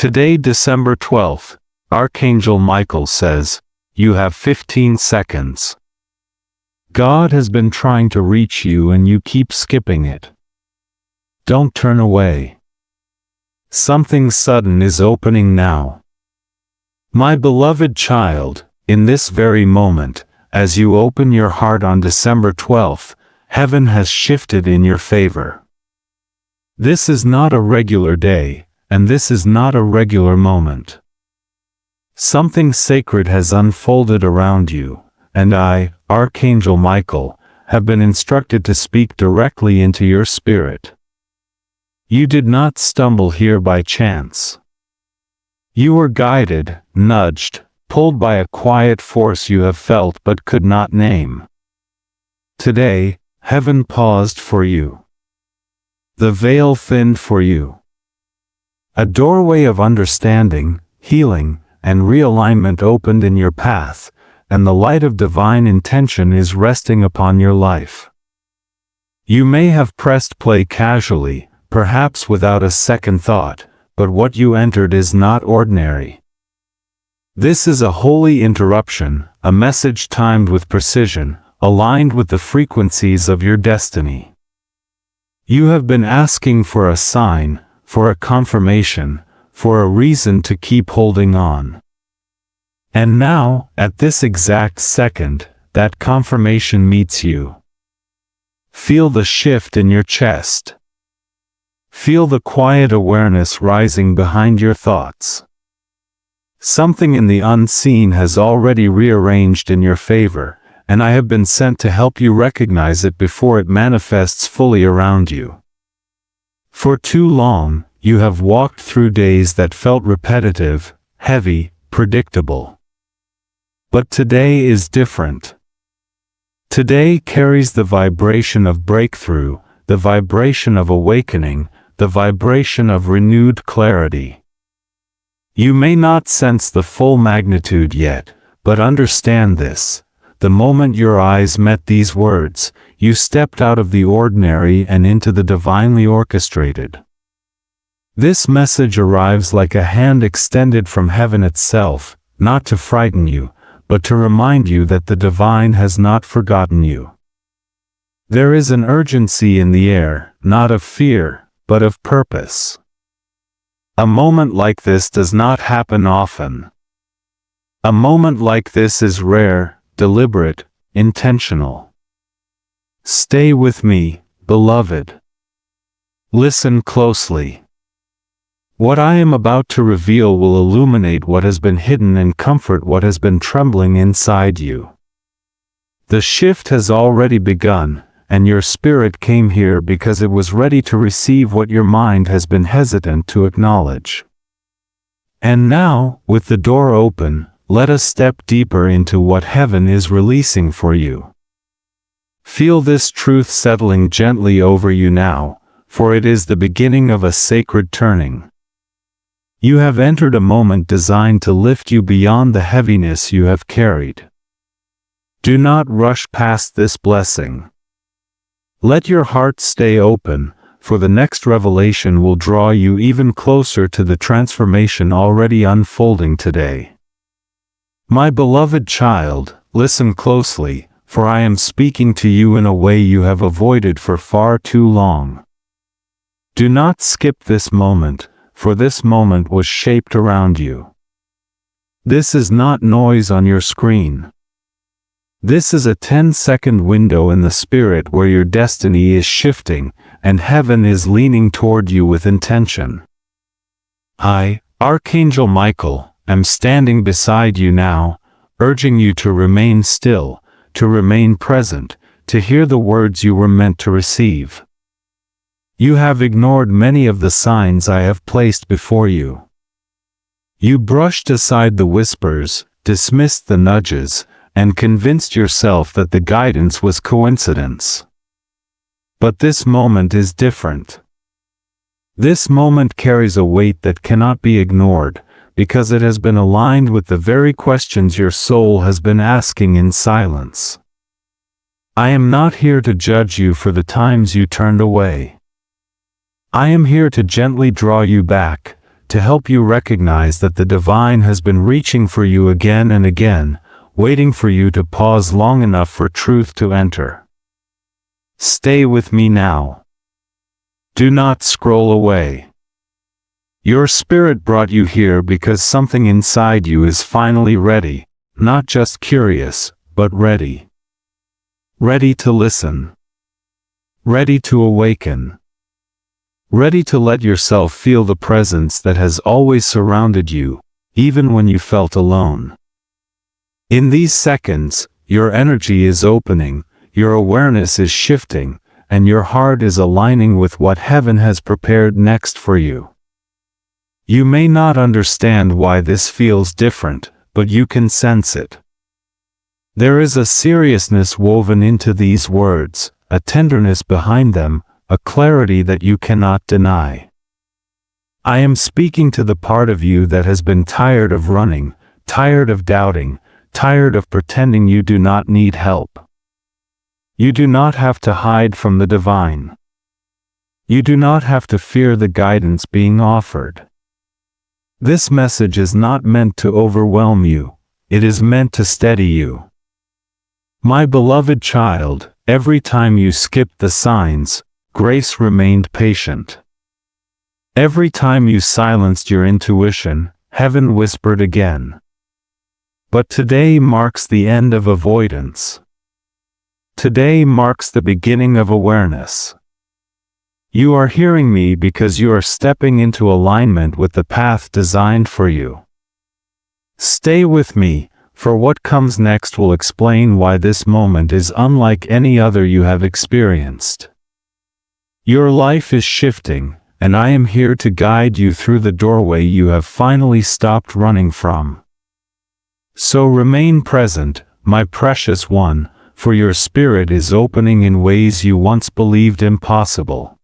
Today, December 12th, Archangel Michael says, you have 15 seconds. God has been trying to reach you and you keep skipping it. Don't turn away. Something sudden is opening now. My beloved child, in this very moment, as you open your heart on December 12th, heaven has shifted in your favor. This is not a regular day, and this is not a regular moment. Something sacred has unfolded around you, and I, Archangel Michael, have been instructed to speak directly into your spirit. You did not stumble here by chance. You were guided, nudged, pulled by a quiet force you have felt but could not name. Today, heaven paused for you. The veil thinned for you. A doorway of understanding, healing, and realignment opened in your path, and the light of divine intention is resting upon your life. You may have pressed play casually, perhaps without a second thought, but what you entered is not ordinary. This is a holy interruption, a message timed with precision, aligned with the frequencies of your destiny. You have been asking for a sign, for a confirmation, for a reason to keep holding on. And now, at this exact second, that confirmation meets you. Feel the shift in your chest. Feel the quiet awareness rising behind your thoughts. Something in the unseen has already rearranged in your favor, and I have been sent to help you recognize it before it manifests fully around you. For too long, you have walked through days that felt repetitive, heavy, predictable. But today is different. Today carries the vibration of breakthrough, the vibration of awakening, the vibration of renewed clarity. You may not sense the full magnitude yet, but understand this. The moment your eyes met these words, you stepped out of the ordinary and into the divinely orchestrated. This message arrives like a hand extended from heaven itself, not to frighten you, but to remind you that the divine has not forgotten you. There is an urgency in the air, not of fear, but of purpose. A moment like this does not happen often. A moment like this is rare, deliberate, intentional. Stay with me, beloved. Listen closely. What I am about to reveal will illuminate what has been hidden and comfort what has been trembling inside you. The shift has already begun, and your spirit came here because it was ready to receive what your mind has been hesitant to acknowledge. And now, with the door open, let us step deeper into what heaven is releasing for you. Feel this truth settling gently over you now, for it is the beginning of a sacred turning. You have entered a moment designed to lift you beyond the heaviness you have carried. Do not rush past this blessing. Let your heart stay open, for the next revelation will draw you even closer to the transformation already unfolding today. My beloved child, listen closely, for I am speaking to you in a way you have avoided for far too long. Do not skip this moment, for this moment was shaped around you. This is not noise on your screen. This is a 10-second window in the spirit where your destiny is shifting, and heaven is leaning toward you with intention. I, Archangel Michael, am standing beside you now, urging you to remain still, to remain present, to hear the words you were meant to receive. You have ignored many of the signs I have placed before you. You brushed aside the whispers, dismissed the nudges, and convinced yourself that the guidance was coincidence. But this moment is different. This moment carries a weight that cannot be ignored, because it has been aligned with the very questions your soul has been asking in silence. I am not here to judge you for the times you turned away. I am here to gently draw you back, to help you recognize that the divine has been reaching for you again and again, waiting for you to pause long enough for truth to enter. Stay with me now. Do not scroll away. Your spirit brought you here because something inside you is finally ready, not just curious, but ready. Ready to listen. Ready to awaken. Ready to let yourself feel the presence that has always surrounded you, even when you felt alone. In these seconds, your energy is opening, your awareness is shifting, and your heart is aligning with what heaven has prepared next for you. You may not understand why this feels different, but you can sense it. There is a seriousness woven into these words, a tenderness behind them, a clarity that you cannot deny. I am speaking to the part of you that has been tired of running, tired of doubting, tired of pretending you do not need help. You do not have to hide from the divine. You do not have to fear the guidance being offered. This message is not meant to overwhelm you, it is meant to steady you. My beloved child, every time you skipped the signs, grace remained patient. Every time you silenced your intuition, heaven whispered again. But today marks the end of avoidance. Today marks the beginning of awareness. You are hearing me because you are stepping into alignment with the path designed for you. Stay with me, for what comes next will explain why this moment is unlike any other you have experienced. Your life is shifting, and I am here to guide you through the doorway you have finally stopped running from. So remain present, my precious one, for your spirit is opening in ways you once believed impossible.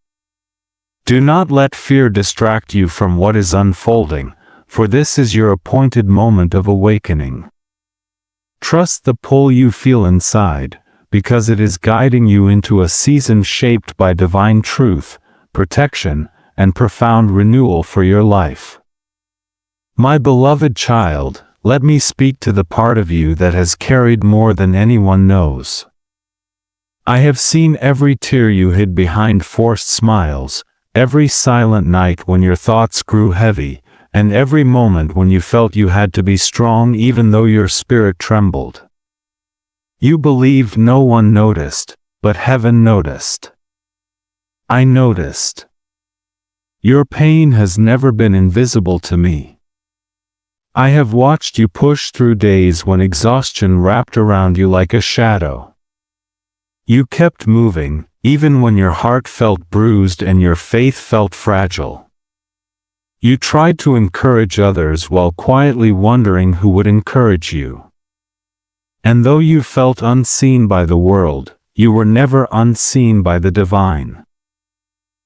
Do not let fear distract you from what is unfolding, for this is your appointed moment of awakening. Trust the pull you feel inside, because it is guiding you into a season shaped by divine truth, protection, and profound renewal for your life. My beloved child, let me speak to the part of you that has carried more than anyone knows. I have seen every tear you hid behind forced smiles, every silent night when your thoughts grew heavy, and every moment when you felt you had to be strong even though your spirit trembled. You believed no one noticed, but heaven noticed. I noticed. Your pain has never been invisible to me. I have watched you push through days when exhaustion wrapped around you like a shadow. You kept moving, even when your heart felt bruised and your faith felt fragile. You tried to encourage others while quietly wondering who would encourage you. And though you felt unseen by the world, you were never unseen by the divine.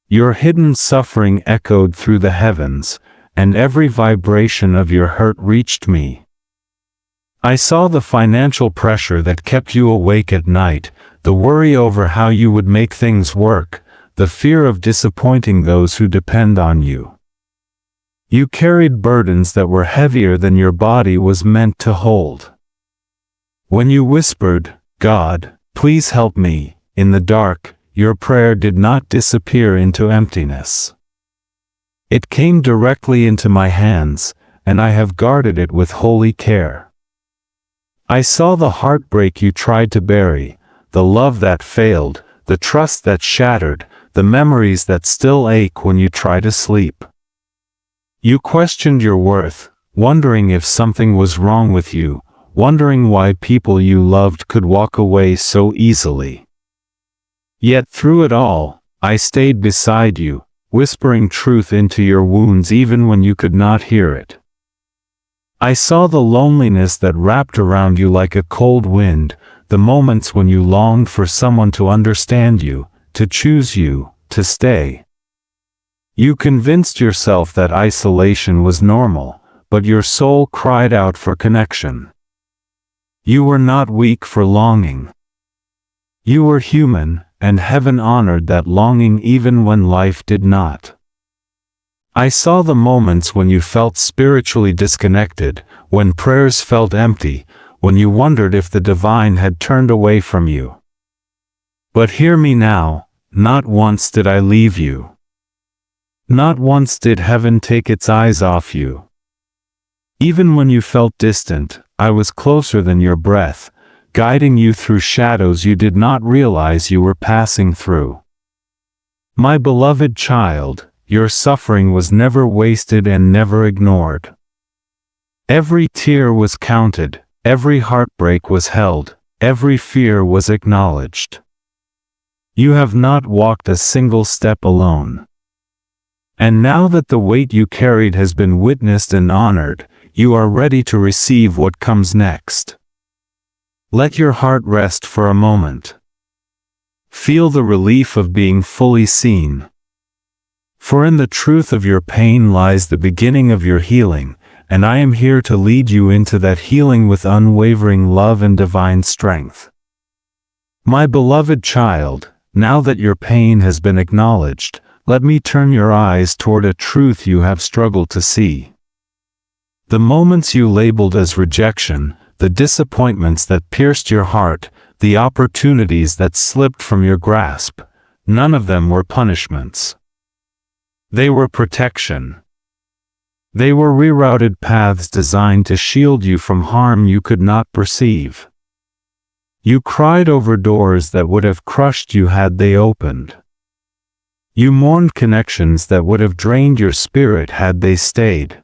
Your hidden suffering echoed through the heavens, and every vibration of your hurt reached me. I saw the financial pressure that kept you awake at night, the worry over how you would make things work, the fear of disappointing those who depend on you. You carried burdens that were heavier than your body was meant to hold. When you whispered, "God, please help me," in the dark, your prayer did not disappear into emptiness. It came directly into my hands, and I have guarded it with holy care. I saw the heartbreak you tried to bury, the love that failed, the trust that shattered, the memories that still ache when you try to sleep. You questioned your worth, wondering if something was wrong with you, wondering why people you loved could walk away so easily. Yet through it all, I stayed beside you, whispering truth into your wounds even when you could not hear it. I saw the loneliness that wrapped around you like a cold wind, the moments when you longed for someone to understand you, to choose you, to stay. You convinced yourself that isolation was normal, but your soul cried out for connection. You were not weak for longing. You were human, and heaven honored that longing even when life did not. I saw the moments when you felt spiritually disconnected, when prayers felt empty, when you wondered if the divine had turned away from you. But hear me now, not once did I leave you. Not once did heaven take its eyes off you. Even when you felt distant, I was closer than your breath, guiding you through shadows you did not realize you were passing through. My beloved child, your suffering was never wasted and never ignored. Every tear was counted, every heartbreak was held, every fear was acknowledged. You have not walked a single step alone. And now that the weight you carried has been witnessed and honored, you are ready to receive what comes next. Let your heart rest for a moment. Feel the relief of being fully seen. For in the truth of your pain lies the beginning of your healing, and I am here to lead you into that healing with unwavering love and divine strength. My beloved child, now that your pain has been acknowledged, let me turn your eyes toward a truth you have struggled to see. The moments you labeled as rejection, the disappointments that pierced your heart, the opportunities that slipped from your grasp, none of them were punishments. They were protection. They were rerouted paths designed to shield you from harm you could not perceive. You cried over doors that would have crushed you had they opened. You mourned connections that would have drained your spirit had they stayed.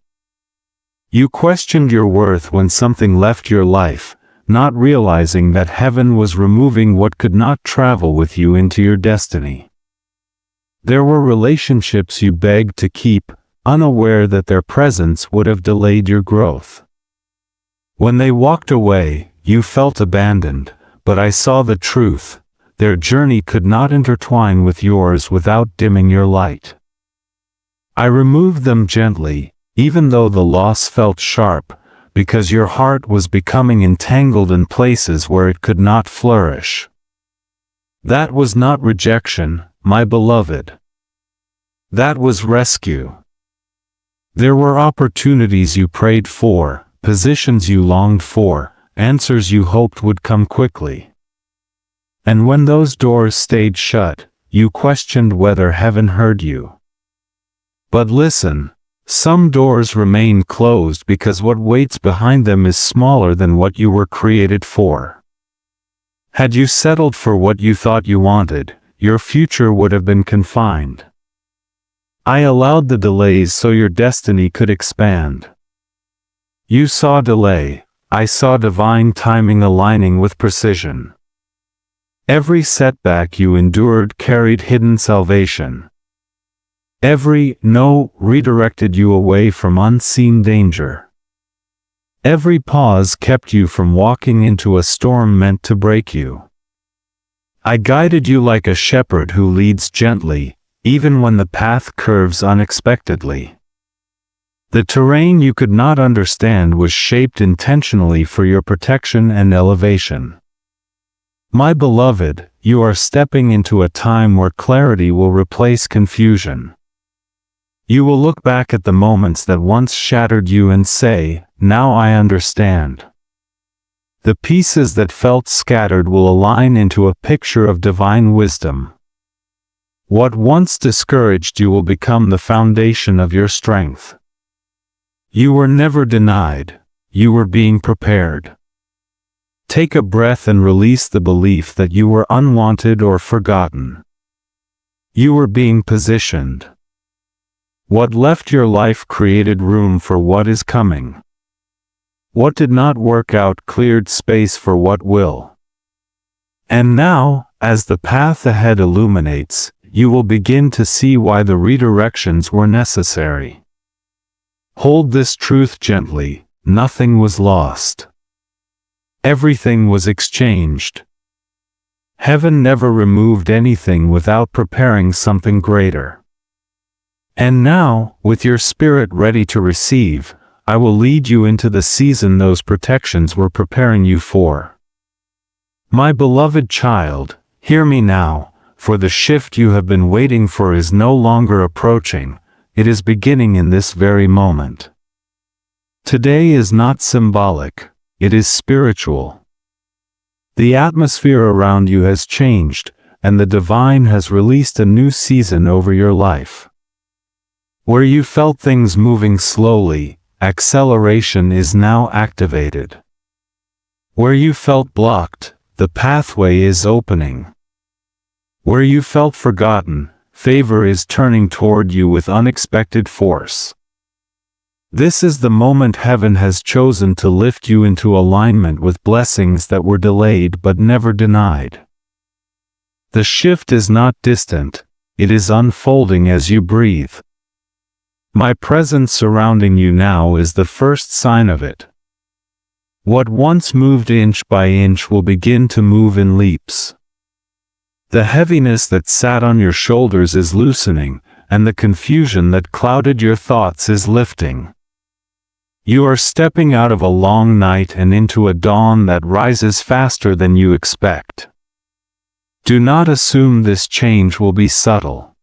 You questioned your worth when something left your life, not realizing that heaven was removing what could not travel with you into your destiny. There were relationships you begged to keep, unaware that their presence would have delayed your growth. When they walked away, you felt abandoned, but I saw the truth. Their journey could not intertwine with yours without dimming your light. I removed them gently, even though the loss felt sharp, because your heart was becoming entangled in places where it could not flourish. That was not rejection, my beloved. That was rescue. There were opportunities you prayed for, positions you longed for, answers you hoped would come quickly. And when those doors stayed shut, you questioned whether heaven heard you. But listen, some doors remain closed because what waits behind them is smaller than what you were created for. Had you settled for what you thought you wanted, your future would have been confined. I allowed the delays so your destiny could expand. You saw delay, I saw divine timing aligning with precision. Every setback you endured carried hidden salvation. Every no redirected you away from unseen danger. Every pause kept you from walking into a storm meant to break you. I guided you like a shepherd who leads gently, even when the path curves unexpectedly. The terrain you could not understand was shaped intentionally for your protection and elevation. My beloved, you are stepping into a time where clarity will replace confusion. You will look back at the moments that once shattered you and say, "Now I understand." The pieces that felt scattered will align into a picture of divine wisdom. What once discouraged you will become the foundation of your strength. You were never denied, you were being prepared. Take a breath and release the belief that you were unwanted or forgotten. You were being positioned. What left your life created room for what is coming. What did not work out cleared space for what will. And now, as the path ahead illuminates, you will begin to see why the redirections were necessary. Hold this truth gently, nothing was lost. Everything was exchanged. Heaven never removed anything without preparing something greater. And now, with your spirit ready to receive, I will lead you into the season those protections were preparing you for. My beloved child, hear me now, for the shift you have been waiting for is no longer approaching, It is beginning in this very moment. Today is not symbolic, it is spiritual. The atmosphere around you has changed, and the divine has released a new season over your life. Where you felt things moving slowly, acceleration is now activated. Where you felt blocked, the pathway is opening. Where you felt forgotten, favor is turning toward you with unexpected force. This is the moment heaven has chosen to lift you into alignment with blessings that were delayed but never denied. The shift is not distant, it is unfolding as you breathe. My presence surrounding you now is the first sign of it. What once moved inch by inch will begin to move in leaps. The heaviness that sat on your shoulders is loosening, and the confusion that clouded your thoughts is lifting. You are stepping out of a long night and into a dawn that rises faster than you expect. Do not assume this change will be subtle.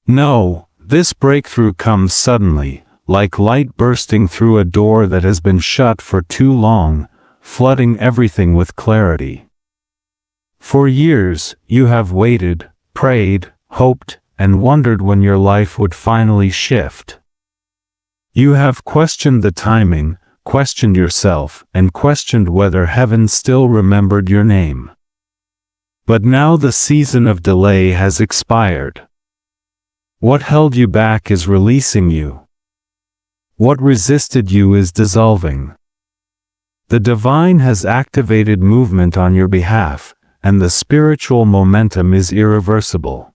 No, this breakthrough comes suddenly, like light bursting through a door that has been shut for too long, flooding everything with clarity. For years, you have waited, prayed, hoped, and wondered when your life would finally shift. You have questioned the timing, questioned yourself, and questioned whether heaven still remembered your name. But now the season of delay has expired. What held you back is releasing you. What resisted you is dissolving. The divine has activated movement on your behalf, and the spiritual momentum is irreversible.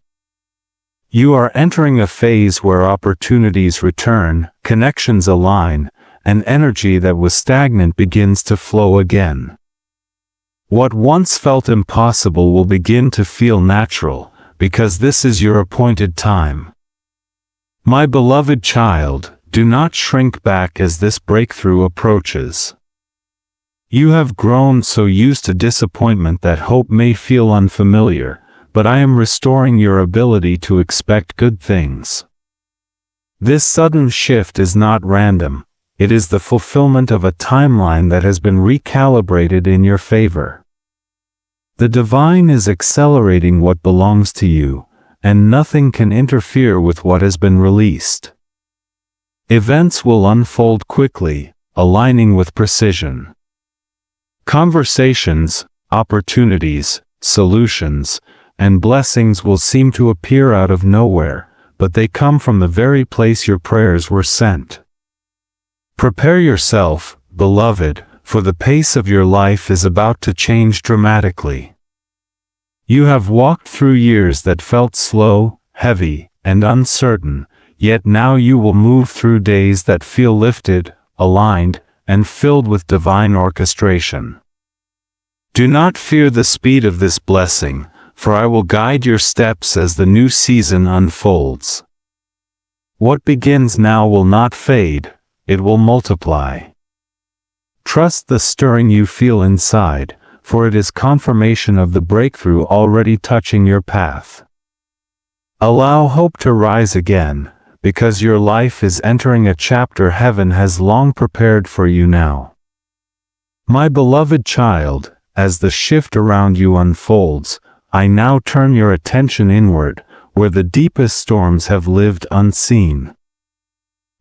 You are entering a phase where opportunities return, connections align, and energy that was stagnant begins to flow again. What once felt impossible will begin to feel natural, because this is your appointed time. My beloved child, do not shrink back as this breakthrough approaches. You have grown so used to disappointment that hope may feel unfamiliar, but I am restoring your ability to expect good things. This sudden shift is not random, it is the fulfillment of a timeline that has been recalibrated in your favor. The divine is accelerating what belongs to you, and nothing can interfere with what has been released. Events will unfold quickly, aligning with precision. Conversations, opportunities, solutions, and blessings will seem to appear out of nowhere, but they come from the very place your prayers were sent. Prepare yourself, beloved, for the pace of your life is about to change dramatically. You have walked through years that felt slow, heavy, and uncertain, yet now you will move through days that feel lifted, aligned, and filled with divine orchestration. Do not fear the speed of this blessing, for I will guide your steps as the new season unfolds. What begins now will not fade, it will multiply. Trust the stirring you feel inside, for it is confirmation of the breakthrough already touching your path. Allow hope to rise again, because your life is entering a chapter heaven has long prepared for you now. My beloved child, as the shift around you unfolds, I now turn your attention inward, where the deepest storms have lived unseen.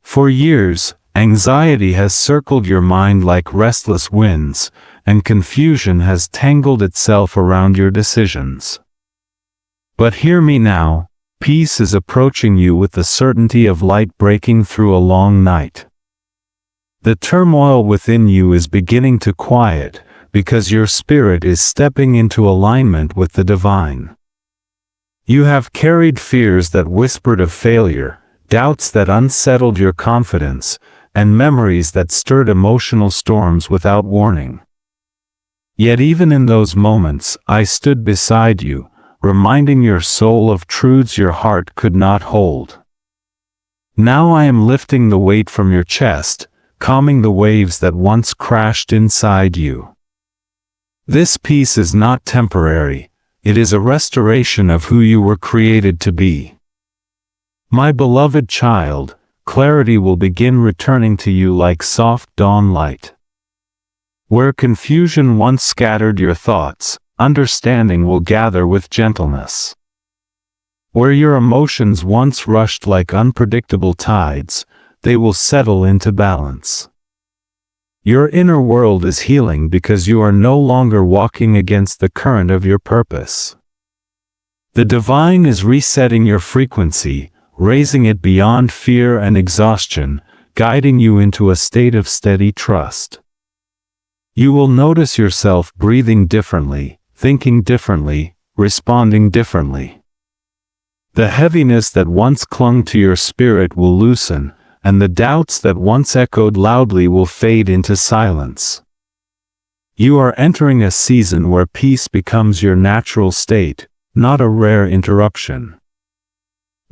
For years, anxiety has circled your mind like restless winds, and confusion has tangled itself around your decisions. But hear me now, peace is approaching you with the certainty of light breaking through a long night. The turmoil within you is beginning to quiet, because your spirit is stepping into alignment with the divine. You have carried fears that whispered of failure, doubts that unsettled your confidence, and memories that stirred emotional storms without warning. Yet even in those moments, I stood beside you, reminding your soul of truths your heart could not hold. Now I am lifting the weight from your chest, calming the waves that once crashed inside you. This peace is not temporary, it is a restoration of who you were created to be. My beloved child, clarity will begin returning to you like soft dawn light. Where confusion once scattered your thoughts, understanding will gather with gentleness. Where your emotions once rushed like unpredictable tides, they will settle into balance. Your inner world is healing because you are no longer walking against the current of your purpose. The divine is resetting your frequency, raising it beyond fear and exhaustion, guiding you into a state of steady trust. You will notice yourself breathing differently, thinking differently, responding differently. The heaviness that once clung to your spirit will loosen, and the doubts that once echoed loudly will fade into silence. You are entering a season where peace becomes your natural state, not a rare interruption.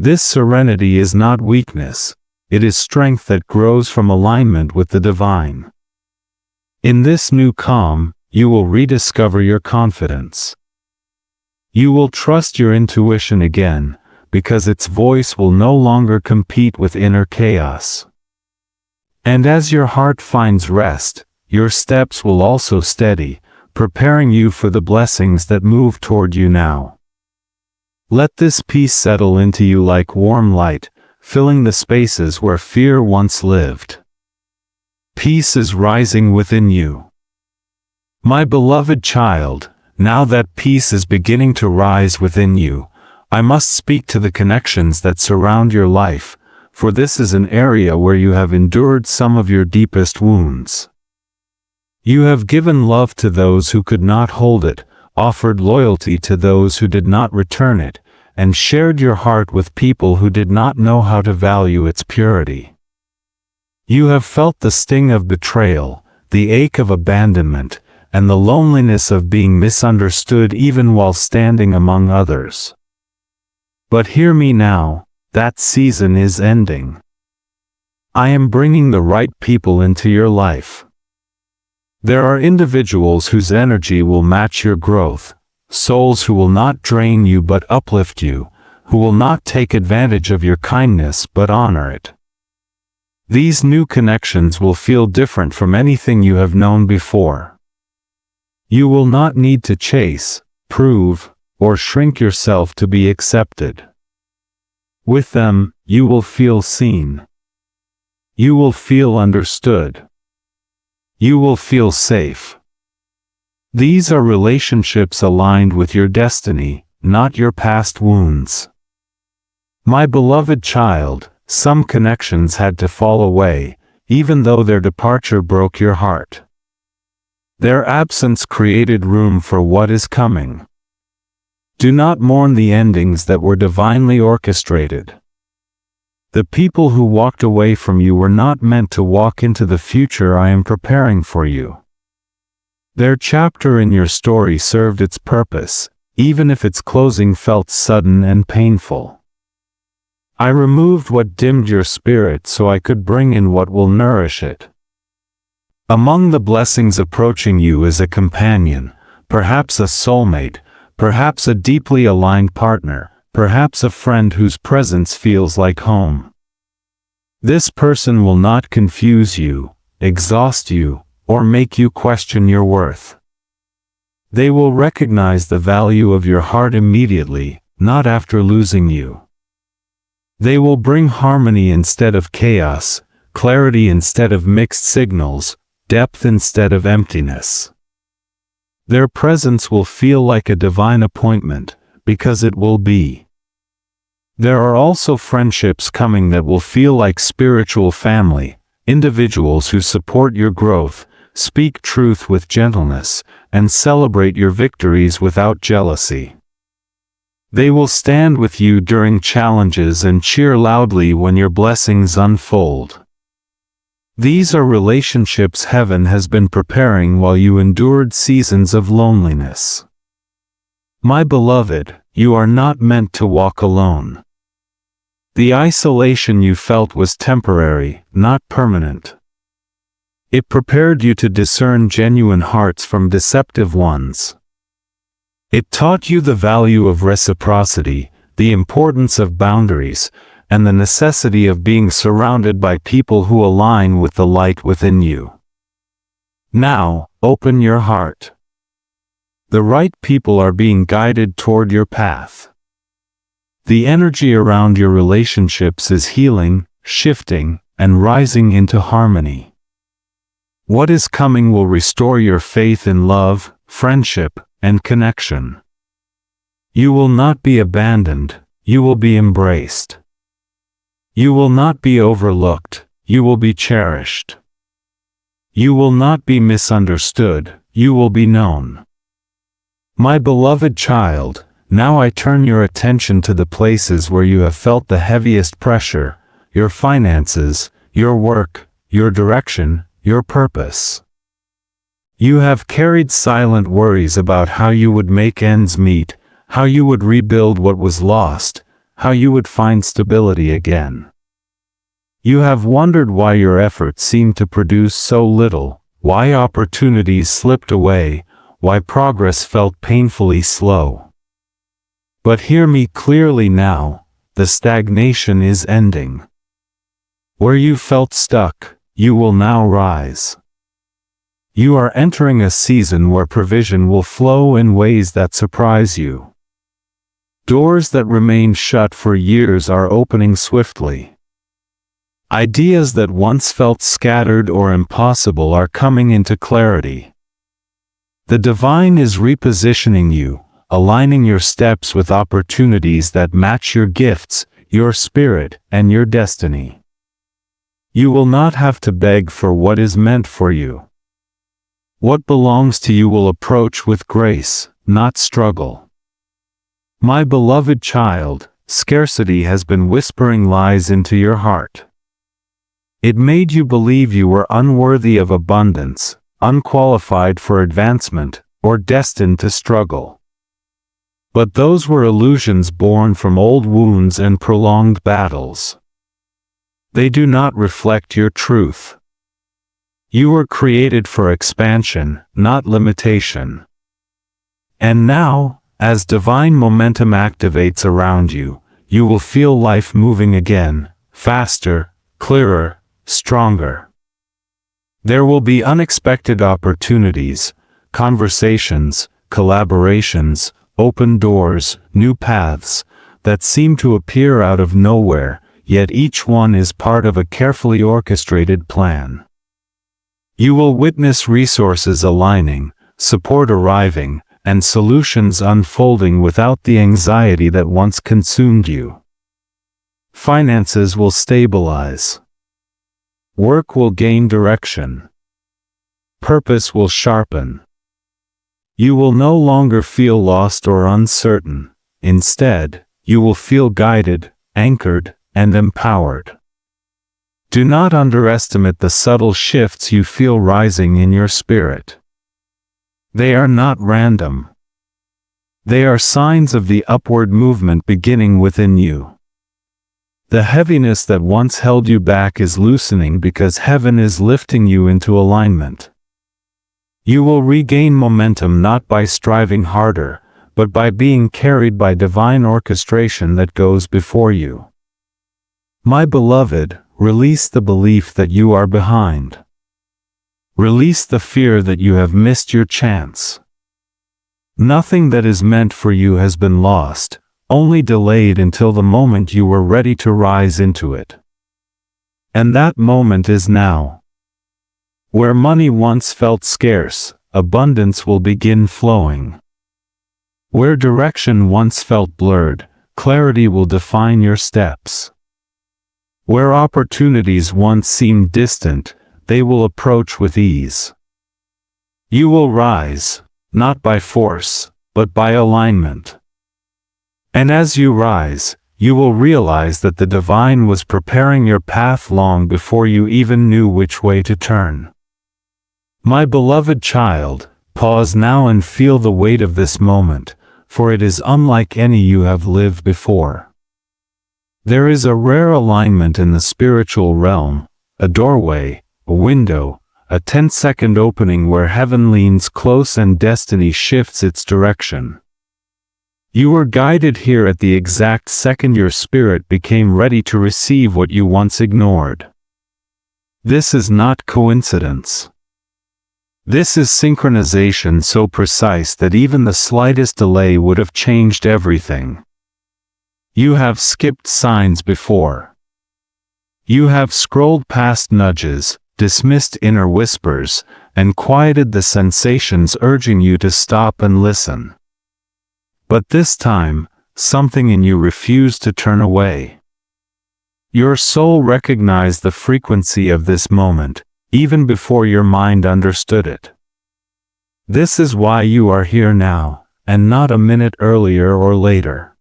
This serenity is not weakness, it is strength that grows from alignment with the divine. In this new calm, you will rediscover your confidence. You will trust your intuition again, because its voice will no longer compete with inner chaos. And as your heart finds rest, your steps will also steady, preparing you for the blessings that move toward you now. Let this peace settle into you like warm light, filling the spaces where fear once lived. Peace is rising within you. My beloved child, now that peace is beginning to rise within you, I must speak to the connections that surround your life, for this is an area where you have endured some of your deepest wounds. You have given love to those who could not hold it, offered loyalty to those who did not return it, and shared your heart with people who did not know how to value its purity. You have felt the sting of betrayal, the ache of abandonment, and the loneliness of being misunderstood even while standing among others. But hear me now, that season is ending. I am bringing the right people into your life. There are individuals whose energy will match your growth, souls who will not drain you but uplift you, who will not take advantage of your kindness but honor it. These new connections will feel different from anything you have known before. You will not need to chase, prove, or shrink yourself to be accepted. With them, you will feel seen. You will feel understood. You will feel safe. These are relationships aligned with your destiny, not your past wounds. My beloved child, some connections had to fall away, even though their departure broke your heart. Their absence created room for what is coming. Do not mourn the endings that were divinely orchestrated. The people who walked away from you were not meant to walk into the future I am preparing for you. Their chapter in your story served its purpose, even if its closing felt sudden and painful. I removed what dimmed your spirit so I could bring in what will nourish it. Among the blessings approaching you is a companion, perhaps a soulmate, perhaps a deeply aligned partner, perhaps a friend whose presence feels like home. This person will not confuse you, exhaust you, or make you question your worth. They will recognize the value of your heart immediately, not after losing you. They will bring harmony instead of chaos, clarity instead of mixed signals, depth instead of emptiness. Their presence will feel like a divine appointment, because it will be. There are also friendships coming that will feel like spiritual family, individuals who support your growth, speak truth with gentleness, and celebrate your victories without jealousy. They will stand with you during challenges and cheer loudly when your blessings unfold. These are relationships heaven has been preparing while you endured seasons of loneliness. My beloved, you are not meant to walk alone. The isolation you felt was temporary, not permanent. It prepared you to discern genuine hearts from deceptive ones. It taught you the value of reciprocity, the importance of boundaries, and the necessity of being surrounded by people who align with the light within you. Now, open your heart. The right people are being guided toward your path. The energy around your relationships is healing, shifting, and rising into harmony. What is coming will restore your faith in love, friendship, and connection. You will not be abandoned, you will be embraced. You will not be overlooked, you will be cherished. You will not be misunderstood, you will be known. My beloved child, now I turn your attention to the places where you have felt the heaviest pressure, your finances, your work, your direction, your purpose. You have carried silent worries about how you would make ends meet, how you would rebuild what was lost, how you would find stability again. You have wondered why your efforts seemed to produce so little, why opportunities slipped away, why progress felt painfully slow. But hear me clearly now, the stagnation is ending. Where you felt stuck, you will now rise. You are entering a season where provision will flow in ways that surprise you. Doors that remained shut for years are opening swiftly. Ideas that once felt scattered or impossible are coming into clarity. The divine is repositioning you, aligning your steps with opportunities that match your gifts, your spirit, and your destiny. You will not have to beg for what is meant for you. What belongs to you will approach with grace, not struggle. My beloved child, scarcity has been whispering lies into your heart. It made you believe you were unworthy of abundance, unqualified for advancement, or destined to struggle. But those were illusions born from old wounds and prolonged battles. They do not reflect your truth. You were created for expansion, not limitation. And now, as divine momentum activates around you, you will feel life moving again, faster, clearer, stronger. There will be unexpected opportunities, conversations, collaborations, open doors, new paths, that seem to appear out of nowhere, yet each one is part of a carefully orchestrated plan. You will witness resources aligning, support arriving, and solutions unfolding without the anxiety that once consumed you. Finances will stabilize. Work will gain direction. Purpose will sharpen. You will no longer feel lost or uncertain. Instead, you will feel guided, anchored, and empowered. Do not underestimate the subtle shifts you feel rising in your spirit. They are not random. They are signs of the upward movement beginning within you. The heaviness that once held you back is loosening because heaven is lifting you into alignment. You will regain momentum not by striving harder, but by being carried by divine orchestration that goes before you. My beloved, release the belief that you are behind. Release the fear that you have missed your chance. Nothing that is meant for you has been lost, only delayed until the moment you were ready to rise into it. And that moment is now. Where money once felt scarce, abundance will begin flowing. Where direction once felt blurred, clarity will define your steps. Where opportunities once seemed distant, they will approach with ease. You will rise, not by force, but by alignment. And as you rise, you will realize that the divine was preparing your path long before you even knew which way to turn. My beloved child, pause now and feel the weight of this moment, for it is unlike any you have lived before. There is a rare alignment in the spiritual realm, a doorway, a window, a 10-second opening where heaven leans close and destiny shifts its direction. You were guided here at the exact second your spirit became ready to receive what you once ignored. This is not coincidence. This is synchronization so precise that even the slightest delay would have changed everything. You have skipped signs before. You have scrolled past nudges, dismissed inner whispers, and quieted the sensations urging you to stop and listen. But this time, something in you refused to turn away. Your soul recognized the frequency of this moment, even before your mind understood it. This is why you are here now, and not a minute earlier or later.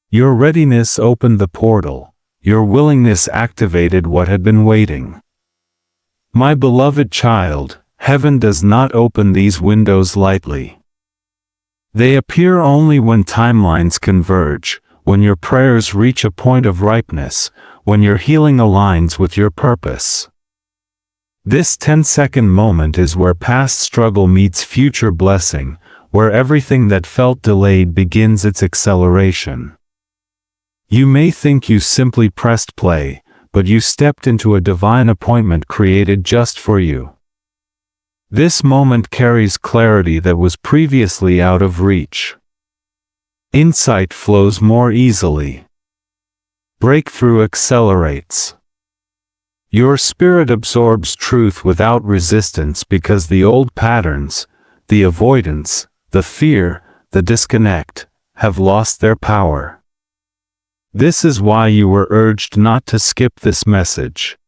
Your readiness opened the portal. Your willingness activated what had been waiting. My beloved child, heaven does not open these windows lightly. They appear only when timelines converge, when your prayers reach a point of ripeness, when your healing aligns with your purpose. This 10-second moment is where past struggle meets future blessing, where everything that felt delayed begins its acceleration. You may think you simply pressed play, but you stepped into a divine appointment created just for you. This moment carries clarity that was previously out of reach. Insight flows more easily. Breakthrough accelerates. Your spirit absorbs truth without resistance because the old patterns, the avoidance, the fear, the disconnect, have lost their power. This is why you were urged not to skip this message.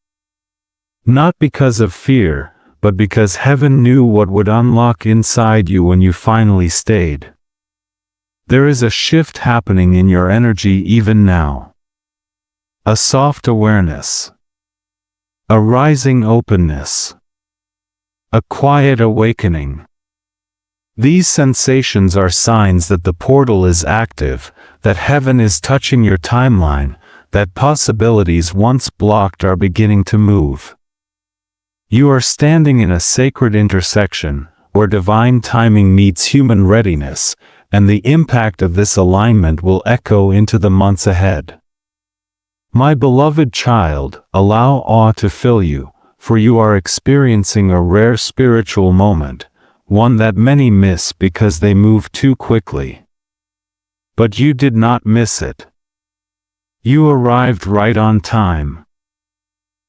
Not because of fear, but because heaven knew what would unlock inside you when you finally stayed. There is a shift happening in your energy even now. A soft awareness. A rising openness. A quiet awakening. These sensations are signs that the portal is active, that heaven is touching your timeline, that possibilities once blocked are beginning to move. You are standing in a sacred intersection, where divine timing meets human readiness, and the impact of this alignment will echo into the months ahead. My beloved child, allow awe to fill you, for you are experiencing a rare spiritual moment, one that many miss because they move too quickly. But you did not miss it. You arrived right on time.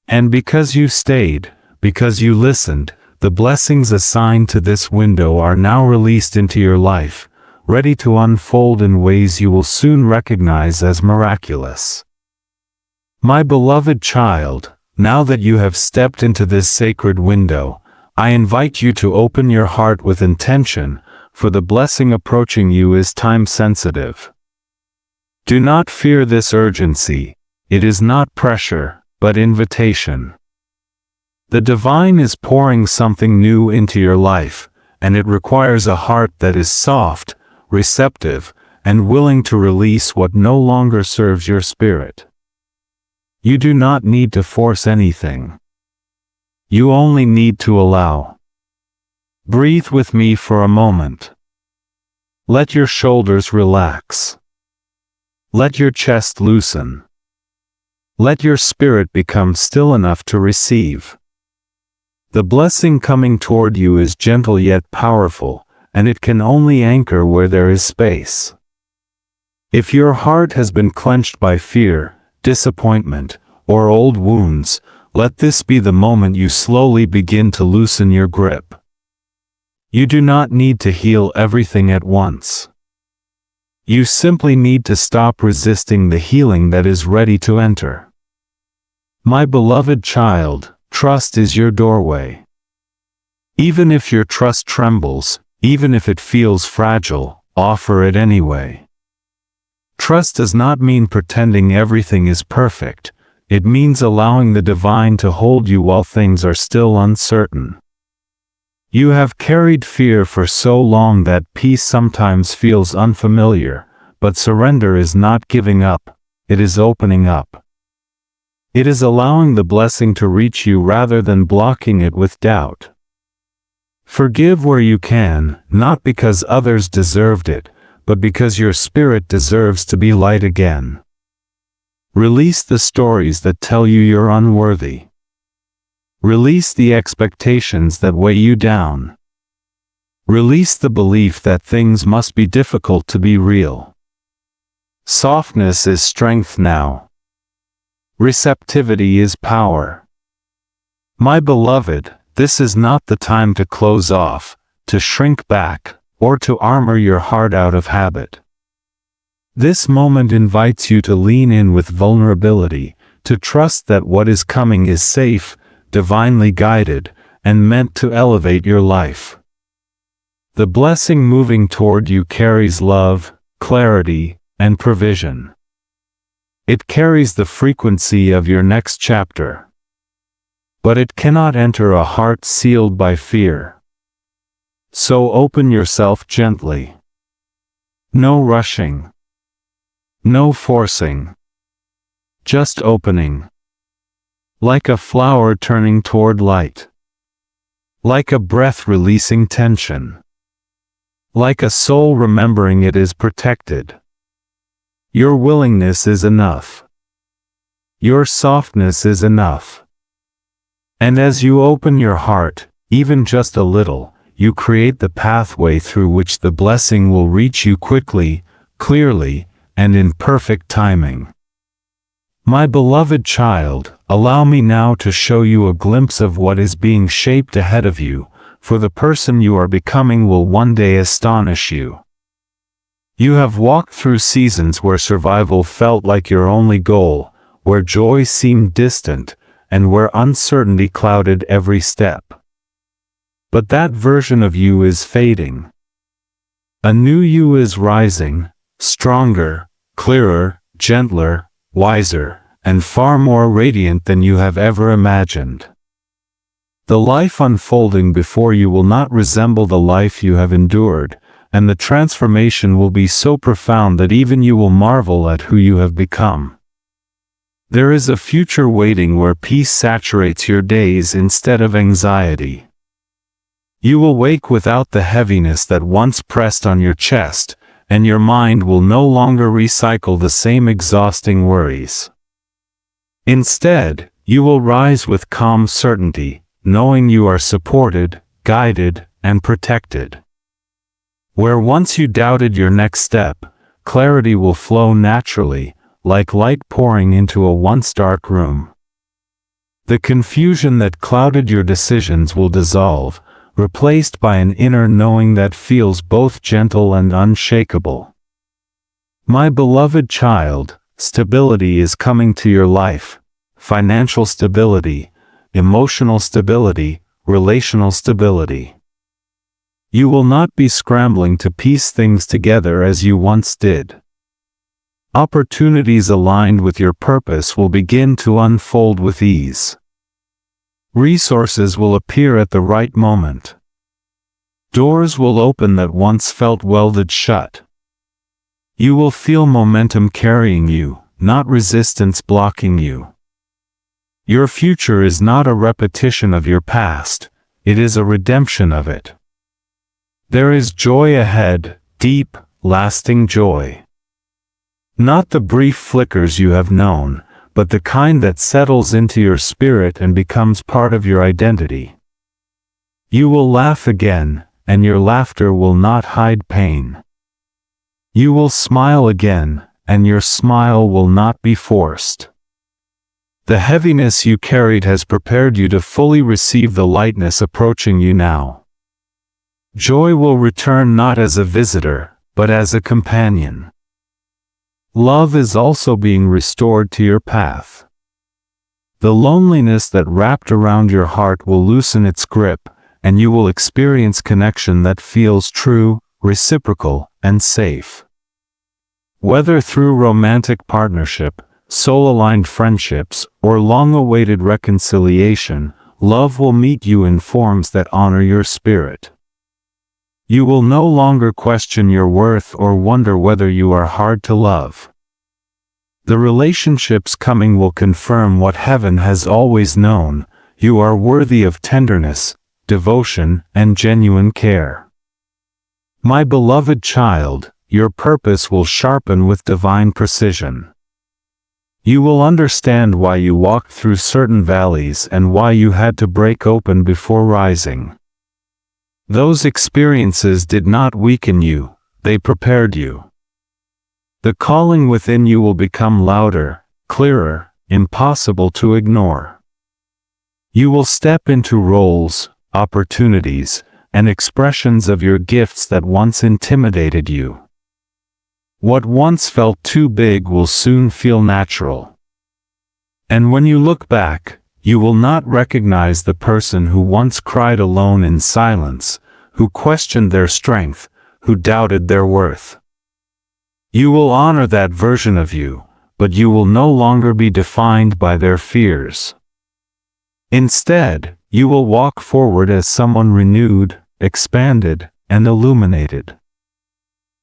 And because you stayed, because you listened, the blessings assigned to this window are now released into your life, ready to unfold in ways you will soon recognize as miraculous. My beloved child, now that you have stepped into this sacred window, I invite you to open your heart with intention, for the blessing approaching you is time-sensitive. Do not fear this urgency. It is not pressure, but invitation. The divine is pouring something new into your life, and it requires a heart that is soft, receptive, and willing to release what no longer serves your spirit. You do not need to force anything. You only need to allow. Breathe with me for a moment. Let your shoulders relax. Let your chest loosen. Let your spirit become still enough to receive. The blessing coming toward you is gentle yet powerful, and it can only anchor where there is space. If your heart has been clenched by fear, disappointment, or old wounds, let this be the moment you slowly begin to loosen your grip. You do not need to heal everything at once. You simply need to stop resisting the healing that is ready to enter. My beloved child, trust is your doorway. Even if your trust trembles, even if it feels fragile, offer it anyway. Trust does not mean pretending everything is perfect. It means allowing the divine to hold you while things are still uncertain. You have carried fear for so long that peace sometimes feels unfamiliar, but surrender is not giving up, it is opening up. It is allowing the blessing to reach you rather than blocking it with doubt. Forgive where you can, not because others deserved it, but because your spirit deserves to be light again. Release the stories that tell you you're unworthy. Release the expectations that weigh you down. Release the belief that things must be difficult to be real. Softness is strength now. Receptivity is power. My beloved, this is not the time to close off, to shrink back, or to armor your heart out of habit. This moment invites you to lean in with vulnerability, to trust that what is coming is safe, divinely guided, and meant to elevate your life. The blessing moving toward you carries love, clarity, and provision. It carries the frequency of your next chapter. But it cannot enter a heart sealed by fear. So open yourself gently. No rushing. No forcing. Just opening. Like a flower turning toward light. Like a breath releasing tension. Like a soul remembering it is protected. Your willingness is enough. Your softness is enough. And as you open your heart, even just a little, you create the pathway through which the blessing will reach you quickly, clearly, and in perfect timing. My beloved child, allow me now to show you a glimpse of what is being shaped ahead of you, for the person you are becoming will one day astonish you. You have walked through seasons where survival felt like your only goal, where joy seemed distant, and where uncertainty clouded every step. But that version of you is fading. A new you is rising, stronger, clearer, gentler, wiser, and far more radiant than you have ever imagined. The life unfolding before you will not resemble the life you have endured, and the transformation will be so profound that even you will marvel at who you have become. There is a future waiting where peace saturates your days instead of anxiety. You will wake without the heaviness that once pressed on your chest, and your mind will no longer recycle the same exhausting worries. Instead, you will rise with calm certainty, knowing you are supported, guided, and protected. Where once you doubted your next step, clarity will flow naturally, like light pouring into a once dark room. The confusion that clouded your decisions will dissolve, replaced by an inner knowing that feels both gentle and unshakable. My beloved child, stability is coming to your life. Financial stability, emotional stability, relational stability. You will not be scrambling to piece things together as you once did. Opportunities aligned with your purpose will begin to unfold with ease. Resources will appear at the right moment. Doors will open that once felt welded shut. You will feel momentum carrying you, not resistance blocking you. Your future is not a repetition of your past, it is a redemption of it. There is joy ahead, deep, lasting joy. Not the brief flickers you have known, but the kind that settles into your spirit and becomes part of your identity. You will laugh again, and your laughter will not hide pain. You will smile again, and your smile will not be forced. The heaviness you carried has prepared you to fully receive the lightness approaching you now. Joy will return not as a visitor, but as a companion. Love is also being restored to your path. The loneliness that wrapped around your heart will loosen its grip, and you will experience connection that feels true, reciprocal, and safe. Whether through romantic partnership, soul-aligned friendships, or long-awaited reconciliation, love will meet you in forms that honor your spirit. You will no longer question your worth or wonder whether you are hard to love. The relationships coming will confirm what heaven has always known: you are worthy of tenderness, devotion, and genuine care. My beloved child, your purpose will sharpen with divine precision. You will understand why you walked through certain valleys and why you had to break open before rising. Those experiences did not weaken you, they prepared you. The calling within you will become louder, clearer, impossible to ignore. You will step into roles, opportunities, and expressions of your gifts that once intimidated you. What once felt too big will soon feel natural. And when you look back, you will not recognize the person who once cried alone in silence, who questioned their strength, who doubted their worth. You will honor that version of you, but you will no longer be defined by their fears. Instead, you will walk forward as someone renewed, expanded, and illuminated.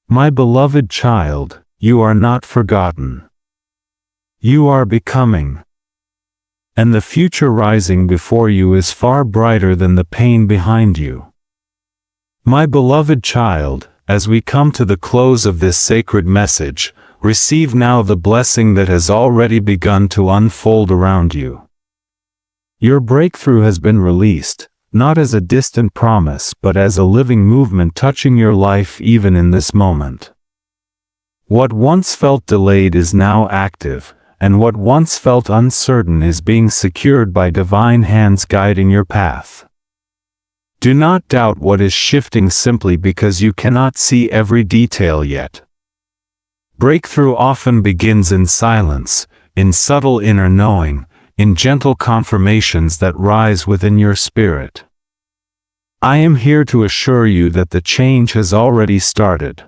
My beloved child, you are not forgotten. You are becoming. And the future rising before you is far brighter than the pain behind you. My beloved child, as we come to the close of this sacred message, receive now the blessing that has already begun to unfold around you. Your breakthrough has been released, not as a distant promise but as a living movement touching your life even in this moment. What once felt delayed is now active, and what once felt uncertain is being secured by divine hands guiding your path. Do not doubt what is shifting simply because you cannot see every detail yet. Breakthrough often begins in silence, in subtle inner knowing, in gentle confirmations that rise within your spirit. I am here to assure you that the change has already started.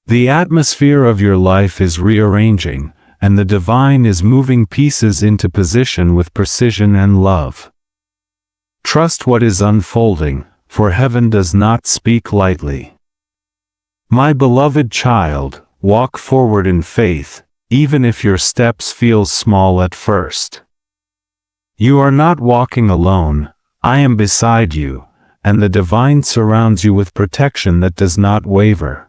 The atmosphere of your life is rearranging, and the divine is moving pieces into position with precision and love. Trust what is unfolding, for heaven does not speak lightly. My beloved child, walk forward in faith, even if your steps feel small at first. You are not walking alone, I am beside you, and the divine surrounds you with protection that does not waver.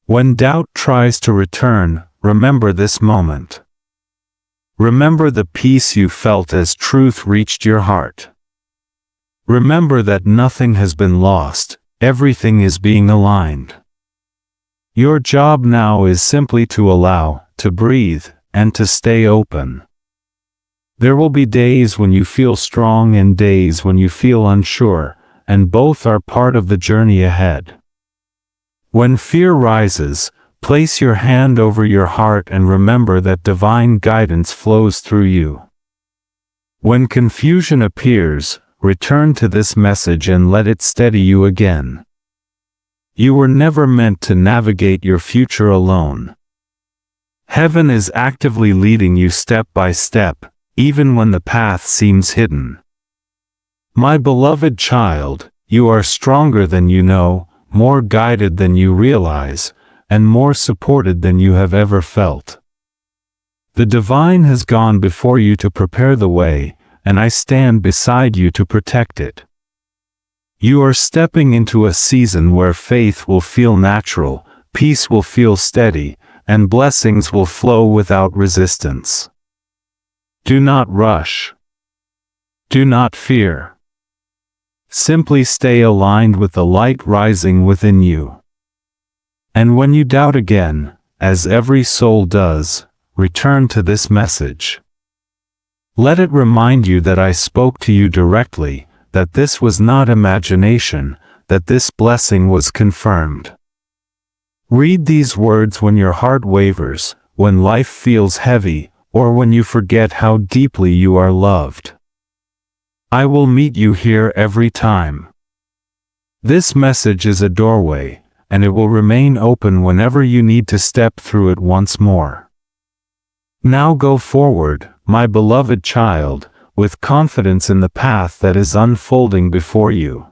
When doubt tries to return, remember this moment. Remember the peace you felt as truth reached your heart. Remember that nothing has been lost, everything is being aligned. Your job now is simply to allow, to breathe, and to stay open. There will be days when you feel strong and days when you feel unsure, and both are part of the journey ahead. When fear rises, place your hand over your heart and remember that divine guidance flows through you. When confusion appears, return to this message and let it steady you again. You were never meant to navigate your future alone. Heaven is actively leading you step by step, even when the path seems hidden. My beloved child, you are stronger than you know, more guided than you realize, and more supported than you have ever felt. The divine has gone before you to prepare the way, and I stand beside you to protect it. You are stepping into a season where faith will feel natural, peace will feel steady, and blessings will flow without resistance. Do not rush. Do not fear. Simply stay aligned with the light rising within you. And when you doubt again, as every soul does, return to this message. Let it remind you that I spoke to you directly, that this was not imagination, that this blessing was confirmed. Read these words when your heart wavers, when life feels heavy, or when you forget how deeply you are loved. I will meet you here every time. This message is a doorway, and it will remain open whenever you need to step through it once more. Now go forward, my beloved child, with confidence in the path that is unfolding before you.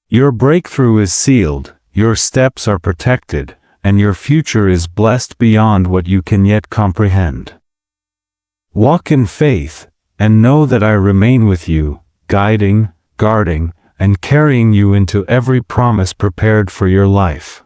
Your breakthrough is sealed, your steps are protected, and your future is blessed beyond what you can yet comprehend. Walk in faith, and know that I remain with you, guiding, guarding, and carrying you into every promise prepared for your life.